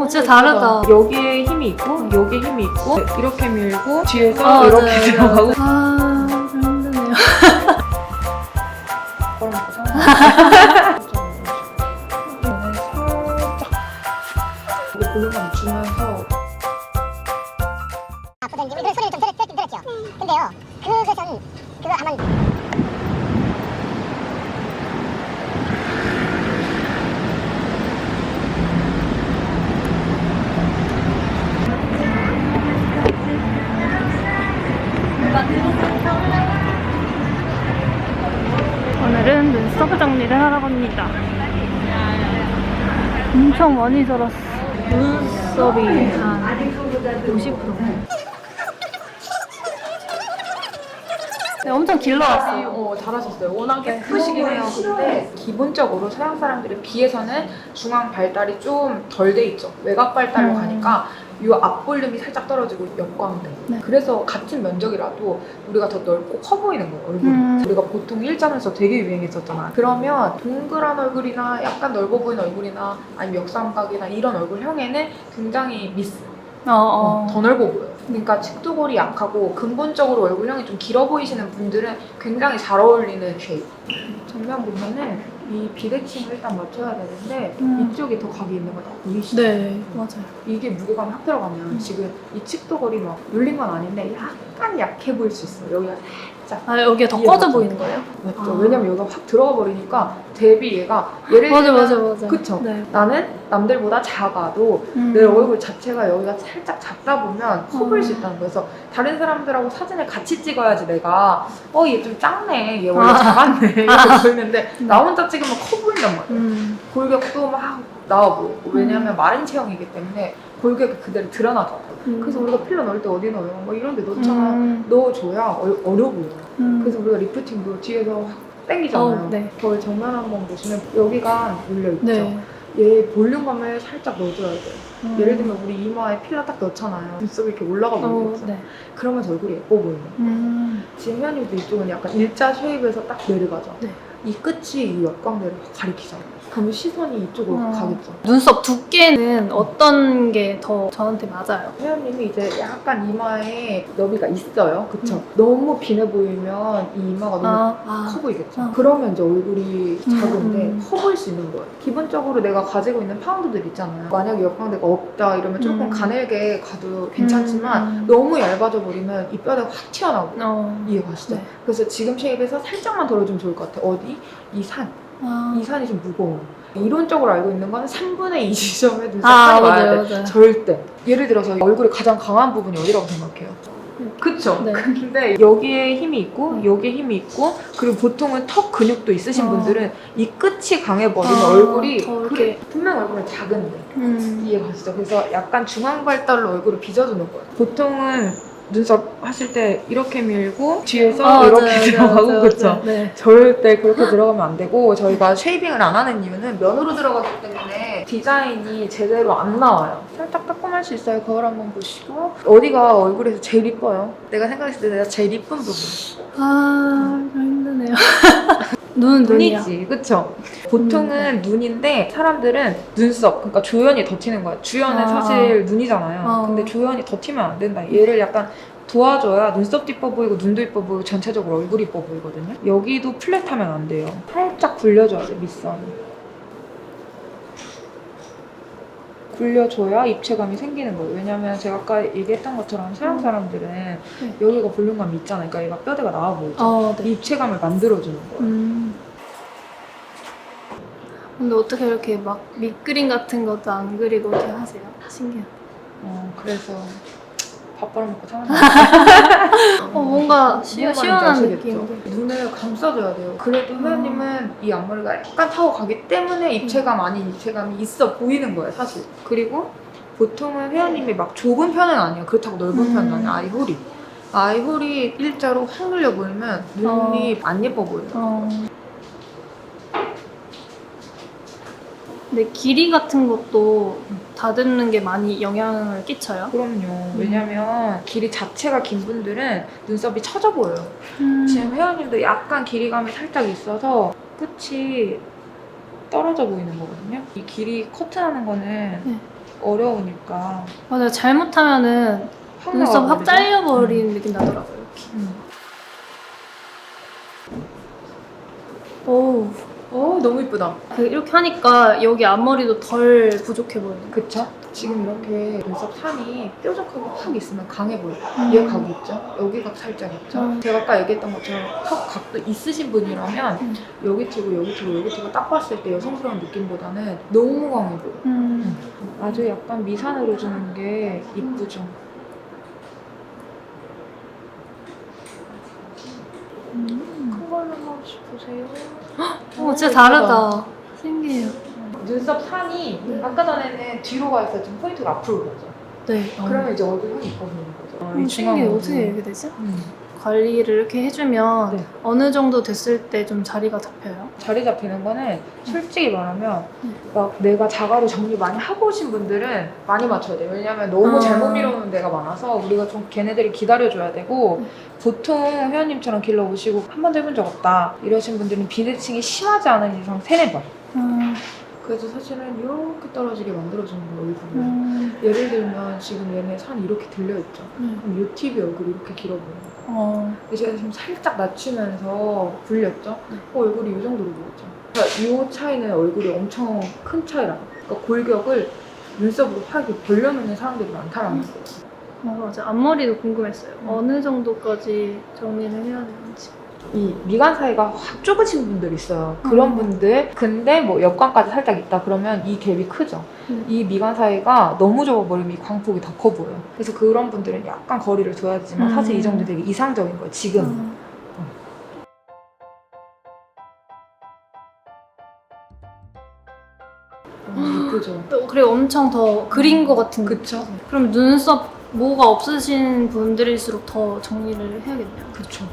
진짜 다르다. 여기에 힘이 있고 여기에 힘이 있고 이렇게 밀고 뒤에서 이렇게 네, 들어가고 좀 힘드네요. 살짝 볼륨감 주면서 부장님이 그런 소리를 좀 들었죠. 근데요, 그것은 그거 아마 오늘은 눈썹 정리를 하러 갑니다. 엄청 많이 들었어. 눈썹이 한 50%. 네, 엄청 길러왔어요. 잘하셨어요. 워낙 예쁘시긴 해요. 근데 기본적으로 서양 사람들에 비해서는 중앙 발달이 좀 덜 돼 있죠. 외곽 발달로 가니까 이 앞볼륨이 살짝 떨어지고 역광대. 네. 그래서 같은 면적이라도 우리가 더 넓고 커 보이는 거예요, 얼굴이. 우리가 보통 일자면서 되게 유행했었잖아. 그러면 동그란 얼굴이나 약간 넓어 보이는 얼굴이나 아니면 역삼각이나 이런 얼굴형에는 굉장히 더 넓어 보여요. 그러니까 측두골이 약하고 근본적으로 얼굴형이 좀 길어 보이시는 분들은 굉장히 잘 어울리는 쉐입. 정면 보면은 이 비대칭을 일단 맞춰야 되는데 이쪽이 더 각이 있는 거 다 보이시죠? 네, 맞아요. 이게 무게감이 확 들어가면 지금 이 측두골이 막 눌린 건 아닌데 약간 약해 보일 수 있어요. 여기가 살짝. 여기가 더 이해 꺼져 맞죠? 보이는 거예요? 맞죠? 왜냐면 여기가 확 들어가 버리니까 대비 얘가 예를 들면 맞아. 그쵸? 네. 나는 남들보다 작아도 내 얼굴 자체가 여기가 살짝 작다 보면 커 보일 수 있다는 거예요. 그래서 다른 사람들하고 사진을 같이 찍어야지 내가 얘 좀 작네, 얘 원래 작았네 이렇게 보이는데 나 혼자 찍으면 커 보인단 말이에요. 골격도 막 나와 보이고 왜냐면 마른 체형이기 때문에 골격이 그대로 드러나잖아요. 그래서 우리가 필러 넣을 때 어디 넣어요? 뭐 이런 데 넣잖아. 넣어줘야 어려 보여요. 그래서 우리가 리프팅도 뒤에서 확 당기잖아요. 네. 거울 정면 한번 보시면 여기가 물려있죠. 네. 얘 볼륨감을 살짝 넣어줘야 돼요. 예를 들면 우리 이마에 필러 딱 넣잖아요. 눈썹이 이렇게 올라가 보이겠죠. 네. 그러면 얼굴이 예뻐 보여요. 지금 현이도 이쪽은 약간 일자 쉐입에서 딱 내려가죠. 네. 이 끝이 이 역광대를 가리키잖아요. 그러면 시선이 이쪽으로 가겠죠. 눈썹 두께는 어떤 게 더 저한테 맞아요? 회원님이 이제 약간 이마에 너비가 있어요. 그쵸? 너무 빈해 보이면 이 이마가 너무 커 보이겠죠? 그러면 이제 얼굴이 작은데 커 보일 수 있는 거예요. 기본적으로 내가 가지고 있는 파운드들 있잖아요. 만약에 역광대가 없다 이러면 조금 가늘게 가도 괜찮지만 너무 얇아져 버리면 이 뼈대가 확 튀어나오고 이해가시죠? 네. 그래서 지금 쉐입에서 살짝만 덜어주면 좋을 것 같아요. 어디? 이 산. 이 산이 좀 무거워. 이론적으로 알고 있는 건 3분의 2 지점에 눈썹판이 와야 돼. 맞아요. 절대. 예를 들어서 얼굴의 가장 강한 부분이 어디라고 생각해요? 그쵸? 네. 근데 여기에 힘이 있고 여기에 힘이 있고 그리고 보통은 턱 근육도 있으신 분들은 이 끝이 강해버리면 얼굴이 더 이렇게 분명 얼굴은 작은데 이해가시죠? 그래서 약간 중앙 발달로 얼굴을 빚어주는 거예요. 보통은 눈썹 하실 때 이렇게 밀고 뒤에서 이렇게 들어가고 그쵸? 네. 절대 그렇게 들어가면 안 되고 저희가 쉐이빙을 안 하는 이유는 면으로 들어가기 때문에 디자인이 제대로 안 나와요. 살짝 따끔할 수 있어요. 거울 한번 보시고 어디가 얼굴에서 제일 이뻐요? 내가 생각했을 때 내가 제일 이쁜 부분 좀 힘드네요. 눈이요. 눈이지, 그쵸? 보통은 눈인데 사람들은 눈썹, 그러니까 조연이 더 튀는 거야. 주연은 사실 눈이잖아요. 근데 조연이 더 튀면 안 된다. 얘를 약간 도와줘야 눈썹도 이뻐 보이고 눈도 이뻐 보이고 전체적으로 얼굴이 이뻐 보이거든요. 여기도 플랫하면 안 돼요. 살짝 굴려줘야 돼, 밑선. 굴려줘야 입체감이 생기는 거예요. 왜냐면 제가 아까 얘기했던 것처럼 서양 사람들은 여기가 볼륨감이 있잖아요. 그러니까 얘가 뼈대가 나와 보이죠. 네. 입체감을 만들어주는 거예요. 근데 어떻게 이렇게 막 밑그림 같은 것도 안 그리고 이렇게 하세요? 신기하다. 그래서 밥 벌어먹고 사는 뭔가 시원한 느낌인데. 눈을 감싸줘야 돼요. 그래도 회원님은 이 앞머리가 약간 타고 가기 때문에 입체감 아닌 입체감이 있어 보이는 거예요, 사실. 그리고 보통은 회원님이 막 좁은 편은 아니에요. 그렇다고 넓은 편은 아니에요. 아이홀이. 아이홀이 일자로 확 눌려 보이면 눈이 안 예뻐 보여요. 근데 길이 같은 것도 다듬는 게 많이 영향을 끼쳐요? 그럼요. 왜냐면 길이 자체가 긴 분들은 눈썹이 처져 보여요. 지금 회원님도 약간 길이감이 살짝 있어서 끝이 떨어져 보이는 거거든요. 이 길이 커트하는 거는 어려우니까 맞아요. 잘못하면은 확 눈썹 확 나와버리죠? 잘려버리는 느낌 나더라고요. 이렇게. 오, 너무 이쁘다. 이렇게 하니까 여기 앞머리도 덜 부족해 보여요. 그쵸? 지금 이렇게 눈썹 산이 뾰족하고 확 있으면 강해 보여요. 얘 각이 있죠? 여기 각 살짝 있죠? 제가 아까 얘기했던 것처럼 턱 각도 있으신 분이라면 여기 튀고 여기 튀고 여기 튀고 딱 봤을 때 여성스러운 느낌보다는 너무 강해 보여요. 아주 약간 미산으로 주는 게 이쁘죠? 큰 걸로 하고 싶으세요? 진짜 다르다. 신기해요. 눈썹 산이 아까 전에는 뒤로 가 있어 지금 포인트가 앞으로 가죠. 네. 그러면 이제 얼굴이 확 이뻐 보이는 거죠. 신기해. 어떻게 이렇게 되지? 관리를 이렇게 해주면 네. 어느 정도 됐을 때 좀 자리가 잡혀요? 자리 잡히는 거는 솔직히 말하면 막 내가 자가로 정리 많이 하고 오신 분들은 많이 맞춰야 돼요. 왜냐면 너무 잘못 밀어오는 데가 많아서 우리가 좀 걔네들이 기다려줘야 되고 보통 회원님처럼 길러 오시고 한 번도 해본 적 없다 이러신 분들은 비대칭이 심하지 않은 이상 3-4번. 그래서 사실은 이렇게 떨어지게 만들어주는 거예요, 얼굴을. 예를 들면 지금 얘네 산 이렇게 들려있죠? 그럼 이 TV 얼굴이 이렇게 길어 보여요. 근데 제가 지금 살짝 낮추면서 굴렸죠? 얼굴이 이 정도로 보였죠. 그러니까 이 차이는 얼굴이 엄청 큰 차이라. 그러니까 골격을 눈썹으로 확 이렇게 벌려놓는 사람들이 많다라는 거예요. 맞아. 앞머리도 궁금했어요. 어느 정도까지 정리를 해야 되는지. 이 미간 사이가 확 좁으신 분들 있어요. 그런 분들. 근데 뭐 옆광까지 살짝 있다 그러면 이 갭이 크죠. 이 미간 사이가 너무 좁아버리면 이 광폭이 더 커 보여요. 그래서 그런 분들은 약간 거리를 둬야지만 사실 이 정도 되게 이상적인 거예요, 지금. 이쁘죠? 그리고 엄청 더 그린 것 같은 느낌. 그쵸? 그럼 눈썹 모가 없으신 분들일수록 더 정리를 해야겠네요. 그쵸.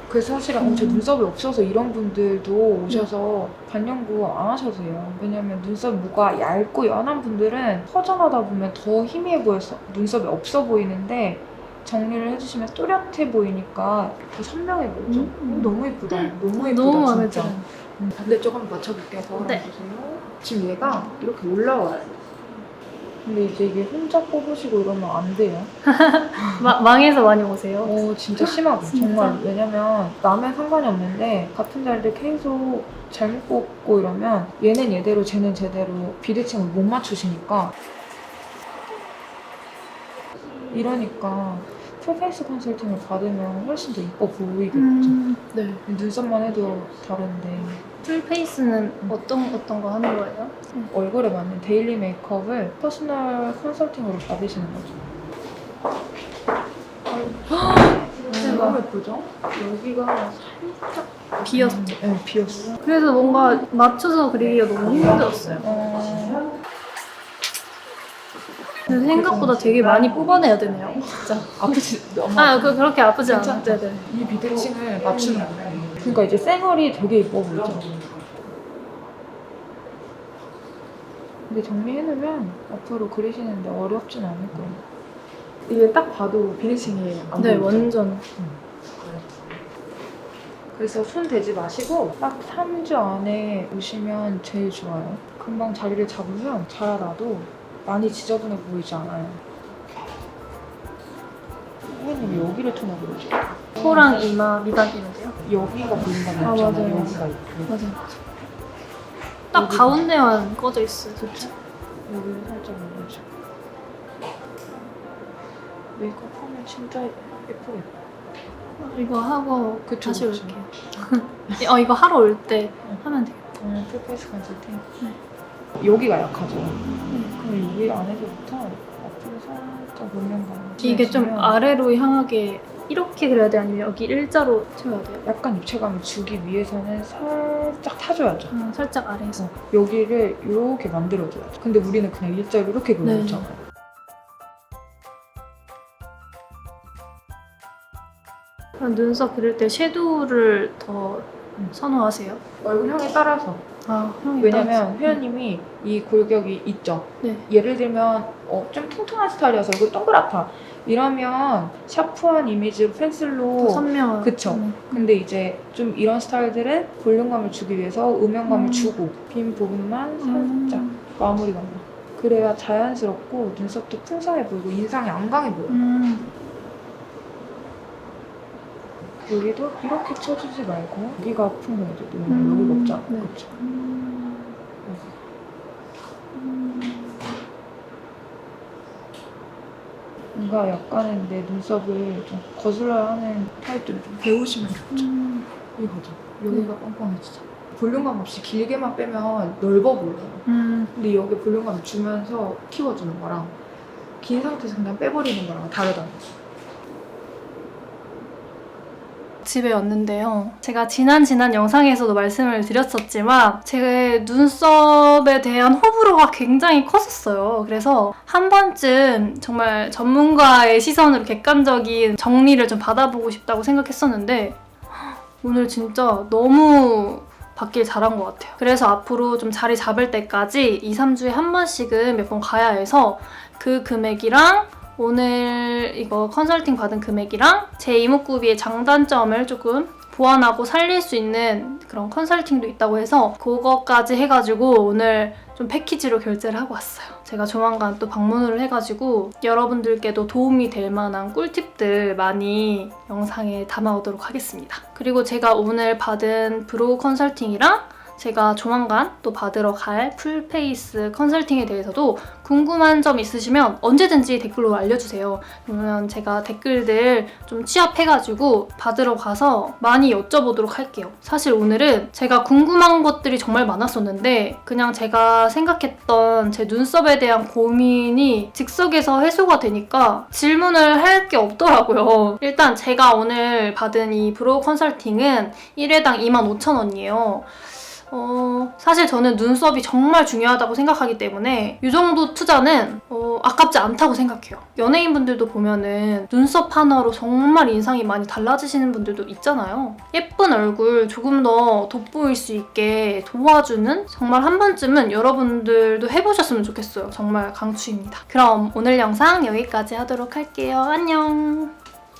그래서 사실은 제 눈썹이 없어서 이런 분들도 오셔서 반영구 안 하셔도 돼요. 왜냐면 눈썹 모가 얇고 연한 분들은 허전하다 보면 더 희미해 보여서 눈썹이 없어 보이는데 정리를 해주시면 또렷해 보이니까 더 선명해 보이죠. 너무 예쁘다. 너무 예쁘다. 너무 마음에 진짜. 들어요. 반대쪽 한번 맞춰볼게요. 거울 네. 보세요. 지금 얘가 이렇게 올라와요. 근데 이제 이게 혼자 뽑으시고 이러면 안 돼요. 망해서 많이 오세요? 진짜 심하고 진짜? 정말. 왜냐면 나면 상관이 없는데 같은 자리를 계속 잘못 뽑고 이러면 얘는 얘대로 쟤는 제대로 비대칭을 못 맞추시니까 이러니까 풀페이스 컨설팅을 받으면 훨씬 더 이뻐 보이겠죠. 네. 눈썹만 해도 다른데 풀페이스는 어떤 거 하는 거예요? 얼굴에 맞는 데일리 메이크업을 퍼스널 컨설팅으로 받으시는 거죠. 너무 예쁘죠? 여기가 살짝 비었죠. 네, 비었어. 그래서 뭔가 맞춰서 그리기가 너무 힘들었어요. 근데 생각보다 되게 많이 뽑아내야 되네요. 진짜. 아프지? 그렇게 아프지 않아요. 괜찮죠? 네네. 이 비대칭을 맞추는 거예요. 그러니까 이제 쌩얼이 되게 예뻐 보이죠. 근데 정리해놓으면 앞으로 그리시는데 어렵진 않을 거예요. 이게 딱 봐도 비대칭이 안 네, 보이죠? 완전. 그래서 손 대지 마시고 딱 3주 안에 오시면 제일 좋아요. 금방 자리를 잡으면 자라나도 많이 지저분해 보이지 않아요. 선생님이 여기를 토너 그러죠? 코랑 이마, 미간 이런데요? 여기가 보인다는 아, 거잖아요. 맞아요. 여기가 있고. 맞아요. 딱 가운데만 꺼져 있어요, 진짜. 여기를 살짝 올려줘. 메이크업 하면 진짜 예쁘겠다. 이거 하고 그쵸, 다시 그쵸. 올게요. 이거 하러 올 때 하면 돼요. 풀페이스 컨설팅. 네. 여기가 약하죠. 그럼 여기 안에서부터 앞으로 살짝 올린 거. 이게 좀 아래로 향하게 이렇게 그려야 돼요? 아니면 여기 일자로 채워야 돼요? 약간 입체감을 주기 위해서는 살짝 타줘야죠. 살짝 아래에서. 여기를 이렇게 만들어줘야죠. 근데 우리는 그냥 일자로 이렇게 그려놓잖아요. 그럼 눈썹 그릴 때 섀도우를 더 선호하세요? 얼굴형에 따라서. 향이 왜냐면 회원님이 이 골격이 있죠. 네. 예를 들면 좀 퉁퉁한 스타일이어서 얼굴 동그랗다. 이러면 샤프한 이미지로 펜슬로 더 선명한. 그쵸. 근데 이제 좀 이런 스타일들은 볼륨감을 주기 위해서 음영감을 주고 빈 부분만 살짝 마무리감만. 그래야 자연스럽고 눈썹도 풍성해 보이고 인상이 안 강해 보여요. 여기도 이렇게 쳐주지 말고 여기가 아픈 거 이제 너무 여기가 없잖아. 네. 그렇죠? 뭔가 약간은 내 눈썹을 좀 거슬러야 하는 타입들을 좀 배우시면 좋죠. 이거죠. 여기가 뻥뻥해지죠. 볼륨감 없이 길게만 빼면 넓어 보여요. 근데 여기 볼륨감 주면서 키워주는 거랑 긴 상태에서 그냥 빼버리는 거랑 다르다는 거죠. 집에 왔는데요. 제가 지난 영상에서도 말씀을 드렸었지만 제 눈썹에 대한 호불호가 굉장히 컸었어요. 그래서 한 번쯤 정말 전문가의 시선으로 객관적인 정리를 좀 받아보고 싶다고 생각했었는데 오늘 진짜 너무 받길 잘한 것 같아요. 그래서 앞으로 좀 자리 잡을 때까지 2, 3주에 한 번씩은 몇 번 가야 해서 그 금액이랑 오늘 이거 컨설팅 받은 금액이랑 제 이목구비의 장단점을 조금 보완하고 살릴 수 있는 그런 컨설팅도 있다고 해서 그거까지 해가지고 오늘 좀 패키지로 결제를 하고 왔어요. 제가 조만간 또 방문을 해가지고 여러분들께도 도움이 될 만한 꿀팁들 많이 영상에 담아오도록 하겠습니다. 그리고 제가 오늘 받은 브로우 컨설팅이랑 제가 조만간 또 받으러 갈 풀페이스 컨설팅에 대해서도 궁금한 점 있으시면 언제든지 댓글로 알려주세요. 그러면 제가 댓글들 좀 취합해가지고 받으러 가서 많이 여쭤보도록 할게요. 사실 오늘은 제가 궁금한 것들이 정말 많았었는데 그냥 제가 생각했던 제 눈썹에 대한 고민이 즉석에서 해소가 되니까 질문을 할 게 없더라고요. 일단 제가 오늘 받은 이 브로우 컨설팅은 1회당 25,000원이에요. 사실 저는 눈썹이 정말 중요하다고 생각하기 때문에 이 정도 투자는 아깝지 않다고 생각해요. 연예인분들도 보면은 눈썹 하나로 정말 인상이 많이 달라지시는 분들도 있잖아요. 예쁜 얼굴 조금 더 돋보일 수 있게 도와주는 정말 한 번쯤은 여러분들도 해보셨으면 좋겠어요. 정말 강추입니다. 그럼 오늘 영상 여기까지 하도록 할게요. 안녕!